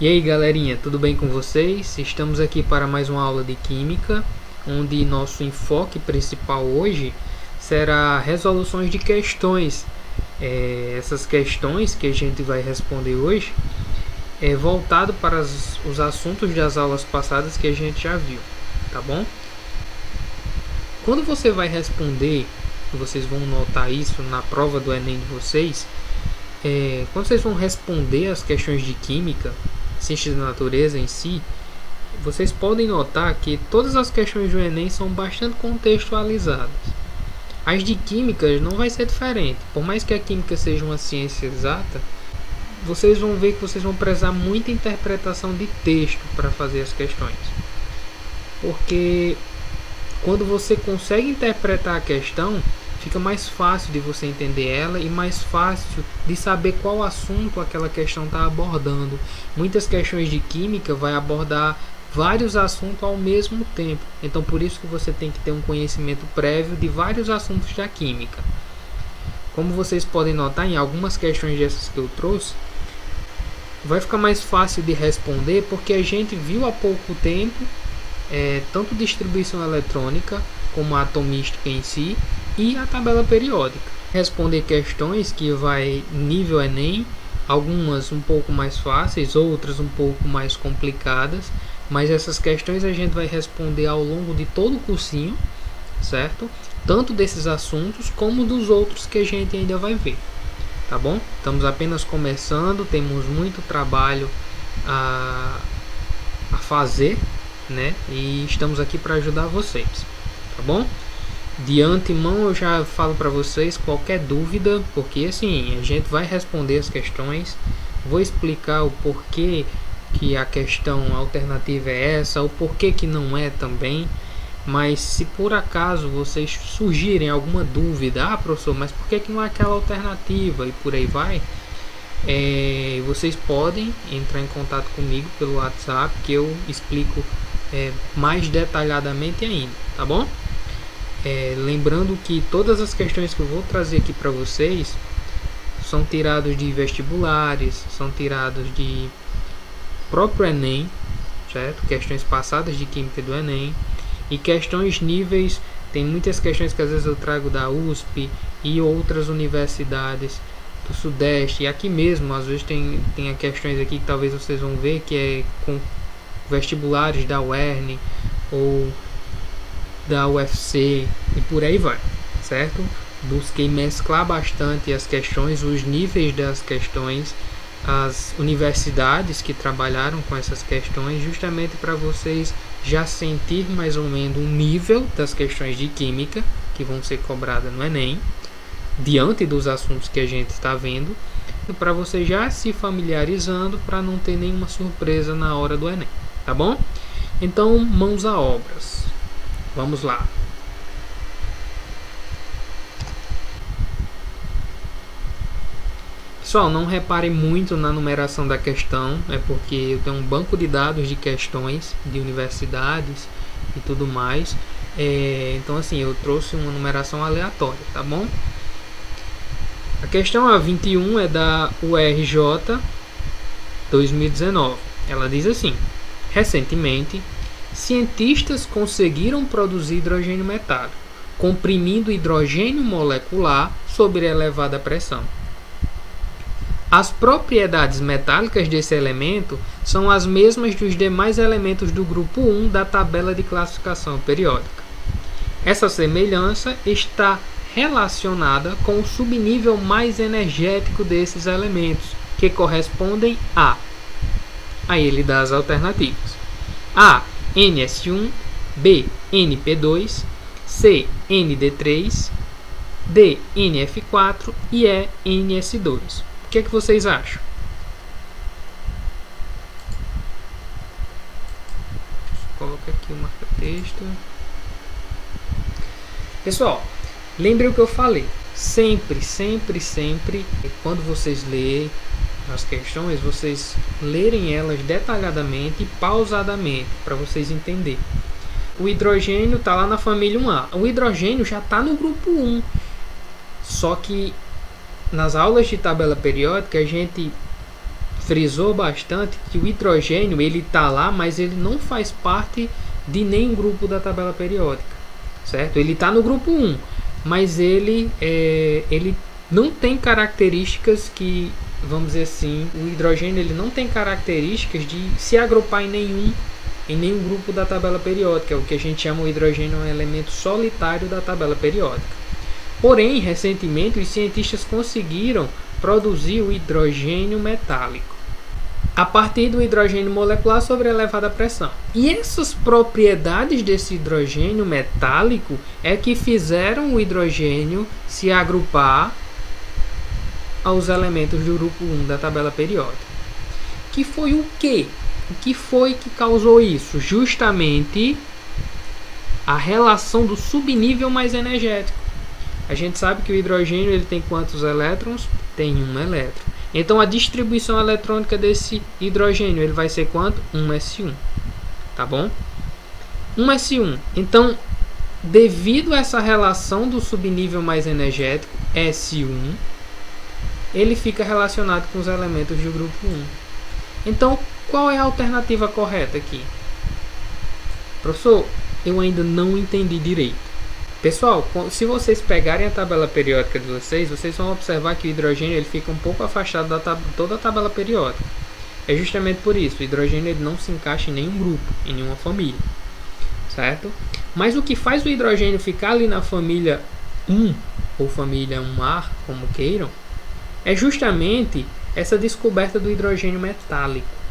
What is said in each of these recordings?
E aí galerinha, tudo bem com vocês? Estamos aqui para mais uma aula de Química, onde nosso enfoque principal hoje será resoluções de questões. Essas questões que a gente vai responder hoje é voltado para os assuntos das aulas passadas que a gente já viu, tá bom? Quando você vai responder, vocês vão notar isso na prova do Enem de vocês, quando vocês vão responder as questões de Química, Ciências da Natureza em si, vocês podem notar que todas as questões do Enem são bastante contextualizadas. As de Química não vai ser diferente. Por mais que a Química seja uma ciência exata, vocês vão ver que vocês vão precisar muita interpretação de texto para fazer as questões. Porque quando você consegue interpretar a questão, fica mais fácil de você entender ela e mais fácil de saber qual assunto aquela questão está abordando. Muitas questões de Química vai abordar vários assuntos ao mesmo tempo. Então por isso que você tem que ter um conhecimento prévio de vários assuntos da Química. Como vocês podem notar em algumas questões dessas que eu trouxe, vai ficar mais fácil de responder porque a gente viu há pouco tempo tanto distribuição eletrônica como a atomística em si e a tabela periódica. Responder questões que vai nível Enem, algumas um pouco mais fáceis, outras um pouco mais complicadas, mas essas questões a gente vai responder ao longo de todo o cursinho, certo? Tanto desses assuntos como dos outros que a gente ainda vai ver, tá bom? Estamos apenas começando, temos muito trabalho a fazer, né? E estamos aqui para ajudar vocês, tá bom? De antemão eu já falo para vocês qualquer dúvida, porque assim, a gente vai responder as questões, vou explicar o porquê que a questão alternativa é essa, o porquê que não é também. Mas se por acaso vocês surgirem alguma dúvida, professor, mas por que não é aquela alternativa e por aí vai, vocês podem entrar em contato comigo pelo WhatsApp que eu explico mais detalhadamente ainda, tá bom? Lembrando que todas as questões que eu vou trazer aqui para vocês são tirados de vestibulares, são tirados de próprio Enem, certo? Questões passadas de Química do Enem e questões níveis. Tem muitas questões que às vezes eu trago da USP e outras universidades do Sudeste, e aqui mesmo às vezes tem questões aqui que talvez vocês vão ver que é com vestibulares da UERN ou da UFC e por aí vai, certo? Busquei mesclar bastante as questões, os níveis das questões, as universidades que trabalharam com essas questões, justamente para vocês já sentir mais ou menos o nível das questões de Química que vão ser cobradas no Enem, diante dos assuntos que a gente está vendo, e para você já se familiarizando para não ter nenhuma surpresa na hora do Enem, tá bom? Então, mãos à obras. Vamos lá. Pessoal, não reparem muito na numeração da questão, é porque eu tenho um banco de dados de questões de universidades e tudo mais. Então assim, eu trouxe uma numeração aleatória, tá bom? A questão A21 é da URJ 2019. Ela diz assim: recentemente, cientistas conseguiram produzir hidrogênio metálico, comprimindo hidrogênio molecular sob elevada pressão. As propriedades metálicas desse elemento são as mesmas dos demais elementos do grupo 1 da tabela de classificação periódica. Essa semelhança está relacionada com o subnível mais energético desses elementos, que correspondem a... Aí ele dá as alternativas: A, NS1, B, NP2, C, ND3, D, NF4 e E, NS2. O que vocês acham? Coloca aqui o marca-texto. Pessoal, lembre o que eu falei. Sempre, quando vocês lerem as questões, vocês lerem elas detalhadamente e pausadamente, para vocês entenderem. O hidrogênio está lá na família 1A. O hidrogênio já está no grupo 1. Só que nas aulas de tabela periódica a gente frisou bastante que o hidrogênio ele está lá, mas ele não faz parte de nenhum grupo da tabela periódica, certo? Ele está no grupo 1, mas ele não tem características que, vamos dizer assim, o hidrogênio ele não tem características de se agrupar em nenhum grupo da tabela periódica, o que a gente chama o hidrogênio um elemento solitário da tabela periódica. Porém, recentemente, os cientistas conseguiram produzir o hidrogênio metálico a partir do hidrogênio molecular sobre elevada pressão. E essas propriedades desse hidrogênio metálico é que fizeram o hidrogênio se agrupar aos elementos do grupo 1 da tabela periódica. Que foi o quê? O que foi que causou isso? Justamente a relação do subnível mais energético. A gente sabe que o hidrogênio ele tem quantos elétrons? Tem um elétron. Então a distribuição eletrônica desse hidrogênio ele vai ser quanto? 1s1. Tá bom? 1s1. Então, devido a essa relação do subnível mais energético, S1, ele fica relacionado com os elementos do grupo 1. Então, qual é a alternativa correta aqui? Professor, eu ainda não entendi direito. Pessoal, se vocês pegarem a tabela periódica de vocês vão observar que o hidrogênio ele fica um pouco afastado da toda a tabela periódica. É justamente por isso, o hidrogênio ele não se encaixa em nenhum grupo, em nenhuma família, certo? Mas o que faz o hidrogênio ficar ali na família 1, ou família 1A, como queiram, é justamente essa descoberta do hidrogênio metálico.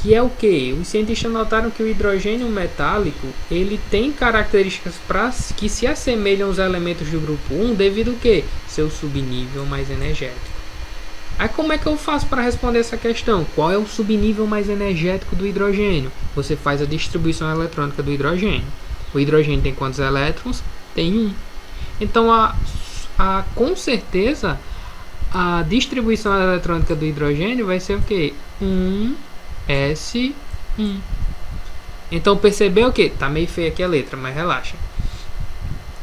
Que é o que? Os cientistas notaram que o hidrogênio metálico ele tem características que se assemelham aos elementos do grupo 1 devido ao que? Seu subnível mais energético. Aí como é que eu faço para responder essa questão? Qual é o subnível mais energético do hidrogênio? Você faz a distribuição eletrônica do hidrogênio. O hidrogênio tem quantos elétrons? Tem 1. Então, com certeza, a distribuição eletrônica do hidrogênio vai ser o que? 1s1. Então percebeu que tá meio feia aqui a letra, mas relaxa.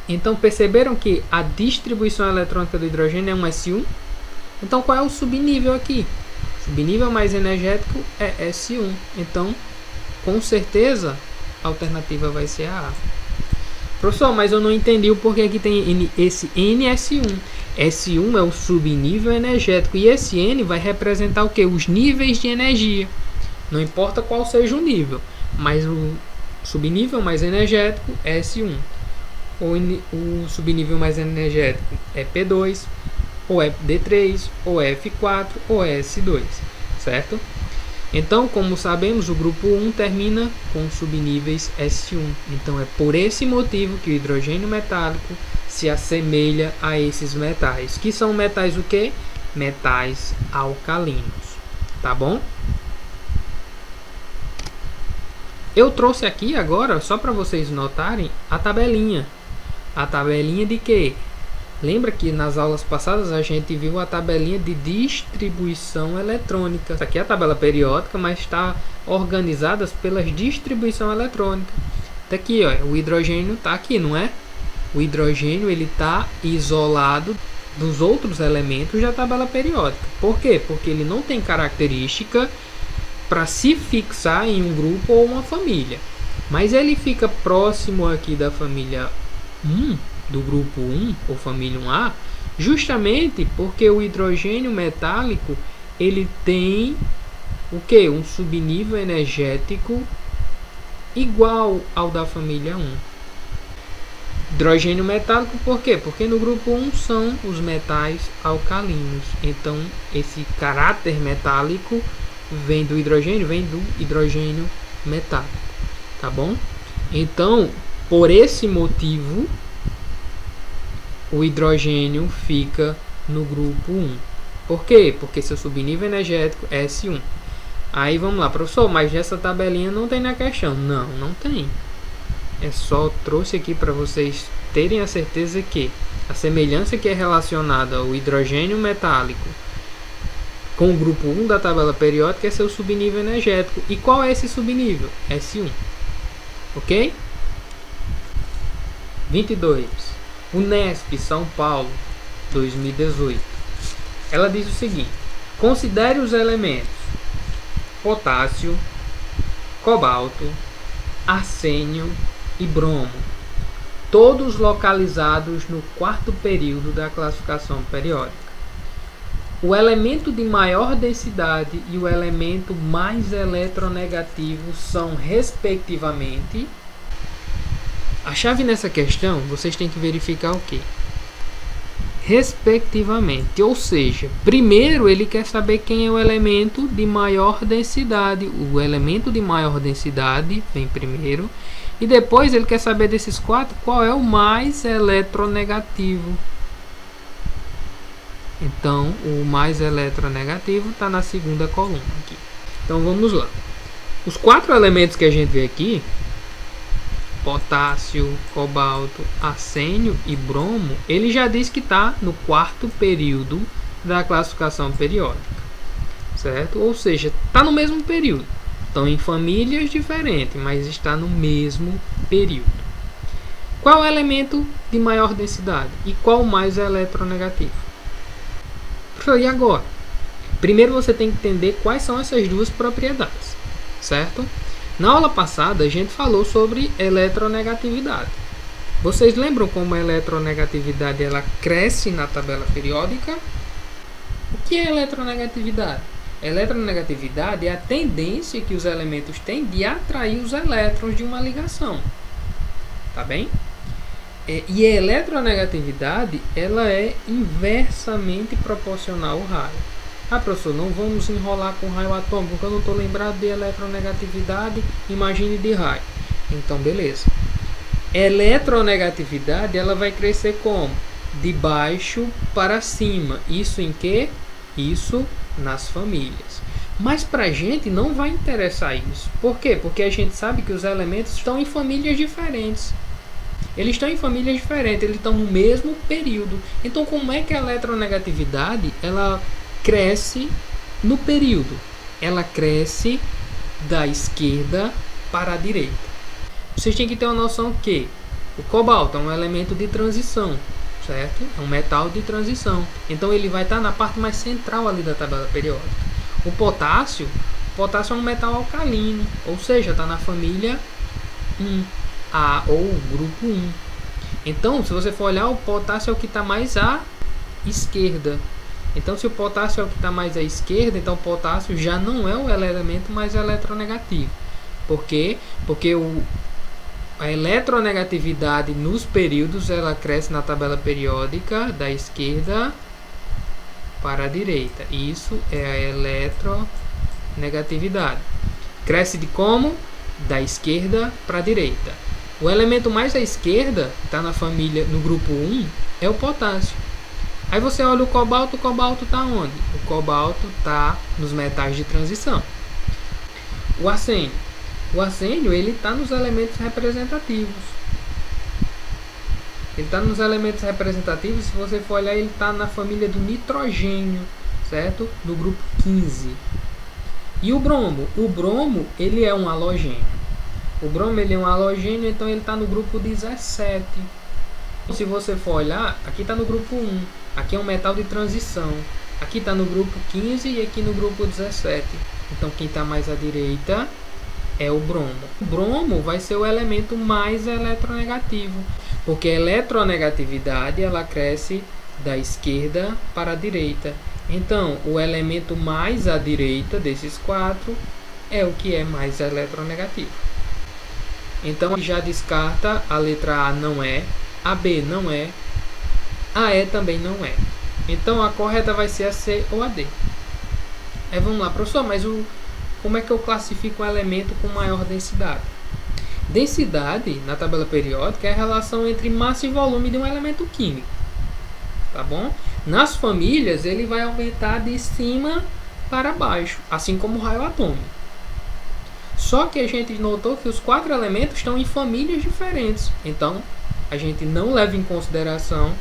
Então perceberam que a distribuição eletrônica do hidrogênio é 1s1. Então qual é o subnível aqui? O subnível mais energético é S1. Então com certeza a alternativa vai ser a A. Professor, mas eu não entendi o porquê que tem esse NS1. S1 é o subnível energético e esse N vai representar o que? Os níveis de energia. Não importa qual seja o nível, mas o subnível mais energético é S1. O subnível mais energético é P2, ou é D3, ou é F4, ou é S2, certo? Então, como sabemos, o grupo 1 termina com subníveis S1. Então, é por esse motivo que o hidrogênio metálico se assemelha a esses metais. Que são metais o quê? Metais alcalinos. Tá bom? Eu trouxe aqui agora, só para vocês notarem, a tabelinha. A tabelinha de quê? Lembra que nas aulas passadas a gente viu a tabelinha de distribuição eletrônica. Essa aqui é a tabela periódica, mas está organizada pela distribuição eletrônica. Tá aqui, ó, o hidrogênio está aqui, não é? O hidrogênio ele está isolado dos outros elementos da tabela periódica. Por quê? Porque ele não tem característica para se fixar em um grupo ou uma família. Mas ele fica próximo aqui da família 1, do grupo 1 ou família 1A, justamente porque o hidrogênio metálico ele tem o que? Um subnível energético igual ao da família 1. Hidrogênio metálico por quê? Porque no grupo 1 são os metais alcalinos. Então esse caráter metálico vem do hidrogênio metálico, tá bom? Então, por esse motivo, o hidrogênio fica no grupo 1. Por quê? Porque seu subnível energético é S1. Aí vamos lá, professor, mas essa tabelinha não tem na questão. Não, não tem. É só trouxe aqui para vocês terem a certeza que a semelhança que é relacionada ao hidrogênio metálico com o grupo 1 da tabela periódica é seu subnível energético. E qual é esse subnível? S1. Ok? 22. Unesp, São Paulo, 2018. Ela diz o seguinte: considere os elementos potássio, cobalto, arsênio e bromo, todos localizados no quarto período da classificação periódica. O elemento de maior densidade e o elemento mais eletronegativo são, respectivamente... A chave nessa questão, vocês têm que verificar o quê? Respectivamente, ou seja, primeiro ele quer saber quem é o elemento de maior densidade. O elemento de maior densidade vem primeiro, e depois ele quer saber desses quatro qual é o mais eletronegativo. Então, o mais eletronegativo está na segunda coluna aqui. Então, vamos lá. Os quatro elementos que a gente vê aqui, potássio, cobalto, arsênio e bromo, ele já diz que está no quarto período da classificação periódica, certo? Ou seja, está no mesmo período. Estão em famílias diferentes, mas está no mesmo período. Qual é o elemento de maior densidade e qual o mais eletronegativo? E agora? Primeiro você tem que entender quais são essas duas propriedades, certo? Na aula passada a gente falou sobre eletronegatividade. Vocês lembram como a eletronegatividade ela cresce na tabela periódica? O que é eletronegatividade? Eletronegatividade é a tendência que os elementos têm de atrair os elétrons de uma ligação. Tá bem? E a eletronegatividade ela é inversamente proporcional ao raio. Ah, professor, não vamos enrolar com raio atômico, porque eu não estou lembrado de eletronegatividade, imagine de raio. Então, beleza. Eletronegatividade ela vai crescer como? De baixo para cima. Isso em quê? Isso nas famílias. Mas para a gente não vai interessar isso. Por quê? Porque a gente sabe que os elementos estão em famílias diferentes. Eles estão em famílias diferentes, eles estão no mesmo período. Então, como é que a eletronegatividade ela cresce no período? Ela cresce da esquerda para a direita. Vocês têm que ter uma noção que o cobalto é um elemento de transição, certo? É um metal de transição. Então, ele vai estar na parte mais central ali da tabela periódica. O potássio é um metal alcalino, ou seja, está na família 1. Ou grupo 1. Então, se você for olhar, o potássio é o que está mais à esquerda. Então, se o potássio é o que está mais à esquerda, então o potássio já não é o elemento mais eletronegativo. Por quê? Porque a eletronegatividade nos períodos ela cresce na tabela periódica da esquerda para a direita. Isso é a eletronegatividade. Cresce de como? Da esquerda para a direita. O elemento mais à esquerda, está na família, no grupo 1, é o potássio. Aí você olha o cobalto está onde? O cobalto está nos metais de transição. O arsênio ele está nos elementos representativos. Ele está nos elementos representativos, se você for olhar, ele está na família do nitrogênio, certo? No grupo 15. E o bromo? O bromo ele é um halogênio. O bromo ele é um halogênio, então ele está no grupo 17. Se você for olhar, aqui está no grupo 1. Aqui é um metal de transição. Aqui está no grupo 15 e aqui no grupo 17. Então quem está mais à direita é o bromo. O bromo vai ser o elemento mais eletronegativo, porque a eletronegatividade ela cresce da esquerda para a direita. Então o elemento mais à direita desses quatro é o que é mais eletronegativo. Então já descarta a letra A não é, a B não é, a E também não é. Então a correta vai ser a C ou a D. Aí vamos lá, professor, mas como é que eu classifico um elemento com maior densidade? Densidade na tabela periódica é a relação entre massa e volume de um elemento químico. Tá bom? Nas famílias ele vai aumentar de cima para baixo, assim como o raio atômico. Só que a gente notou que os quatro elementos estão em famílias diferentes. Então, a gente não leva em consideração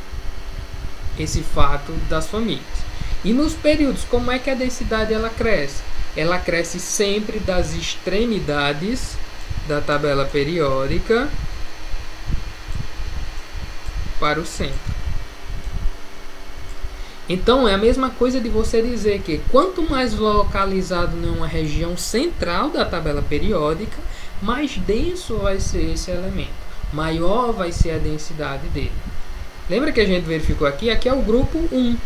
esse fato das famílias. E nos períodos, como é que a densidade ela cresce? Ela cresce sempre das extremidades da tabela periódica para o centro. Então é a mesma coisa de você dizer que quanto mais localizado em uma região central da tabela periódica, mais denso vai ser esse elemento, maior vai ser a densidade dele. Lembra que a gente verificou aqui? Aqui é o grupo 1,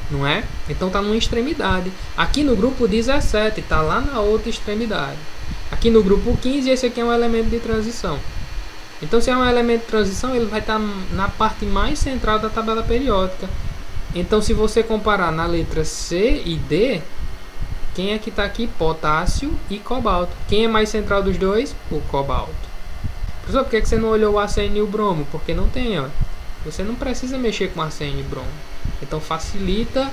não é? Então está numa extremidade. Aqui no grupo 17 está lá na outra extremidade. Aqui no grupo 15 esse aqui é um elemento de transição. Então se é um elemento de transição, ele vai estar na parte mais central da tabela periódica. Então se você comparar na letra C e D, quem é que está aqui? Potássio e cobalto. Quem é mais central dos dois? O cobalto. Professor, por que você não olhou o arsênio e o bromo? Porque não tem, ó. Você não precisa mexer com arsênio e bromo. Então facilita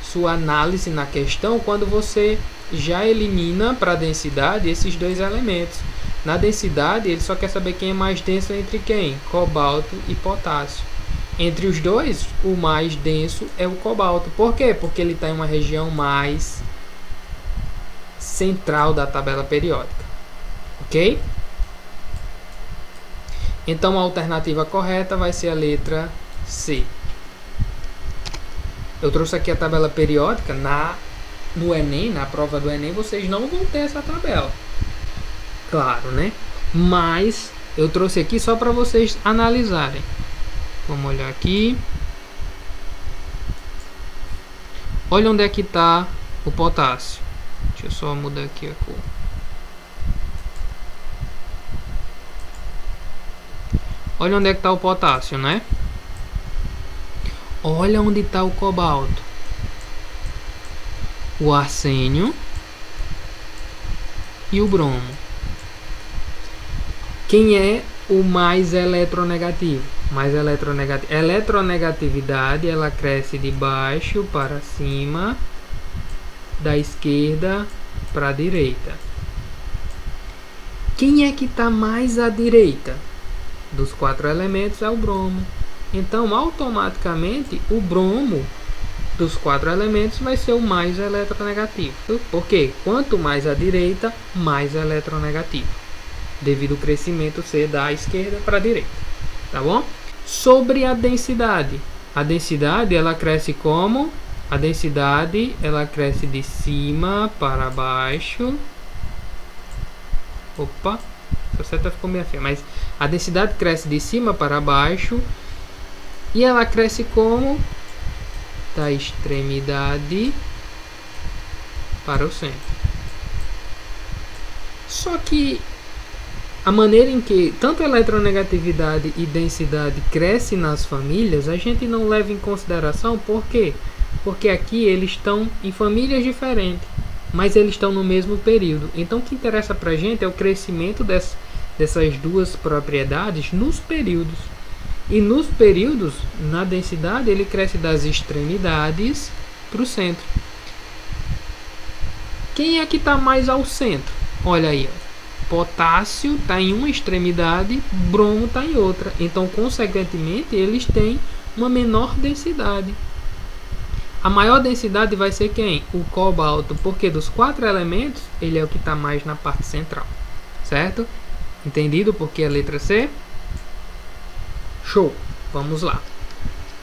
sua análise na questão quando você já elimina para a densidade esses dois elementos. Na densidade, ele só quer saber quem é mais denso entre quem? Cobalto e potássio. Entre os dois, o mais denso é o cobalto. Por quê? Porque ele está em uma região mais central da tabela periódica. Ok? Então a alternativa correta vai ser a letra C. Eu trouxe aqui a tabela periódica. No Enem, na prova do Enem, vocês não vão ter essa tabela. Claro, né? Mas eu trouxe aqui só para vocês analisarem. Vamos olhar aqui. Olha onde é que está o potássio. Deixa eu só mudar aqui a cor. Olha onde é que está o potássio, né? Olha onde está o cobalto. O arsênio e o bromo. Quem é o mais eletronegativo? Mais eletronegativo. Eletronegatividade, ela cresce de baixo para cima, da esquerda para a direita. Quem é que está mais à direita? Dos 4 elementos é o bromo. Então, automaticamente, o bromo dos 4 elementos vai ser o mais eletronegativo. Por quê? Quanto mais à direita, mais eletronegativo. Devido ao crescimento ser da esquerda para a direita. Tá bom? Sobre a densidade. A densidade, ela cresce como? A densidade, ela cresce de cima para baixo. Opa! Essa seta ficou meio feia. Mas a densidade cresce de cima para baixo. E ela cresce como? Da extremidade para o centro. Só que a maneira em que tanto eletronegatividade e densidade crescem nas famílias, a gente não leva em consideração. Por quê? Porque aqui eles estão em famílias diferentes, mas eles estão no mesmo período. Então o que interessa para a gente é o crescimento dessas duas propriedades nos períodos. E nos períodos, na densidade, ele cresce das extremidades para o centro. Quem é que está mais ao centro? Olha aí, ó. Potássio está em uma extremidade, bromo está em outra. Então, consequentemente, eles têm uma menor densidade. A maior densidade vai ser quem? O cobalto, porque dos 4 elementos, ele é o que está mais na parte central. Certo? Entendido porque a letra C? Show! Vamos lá.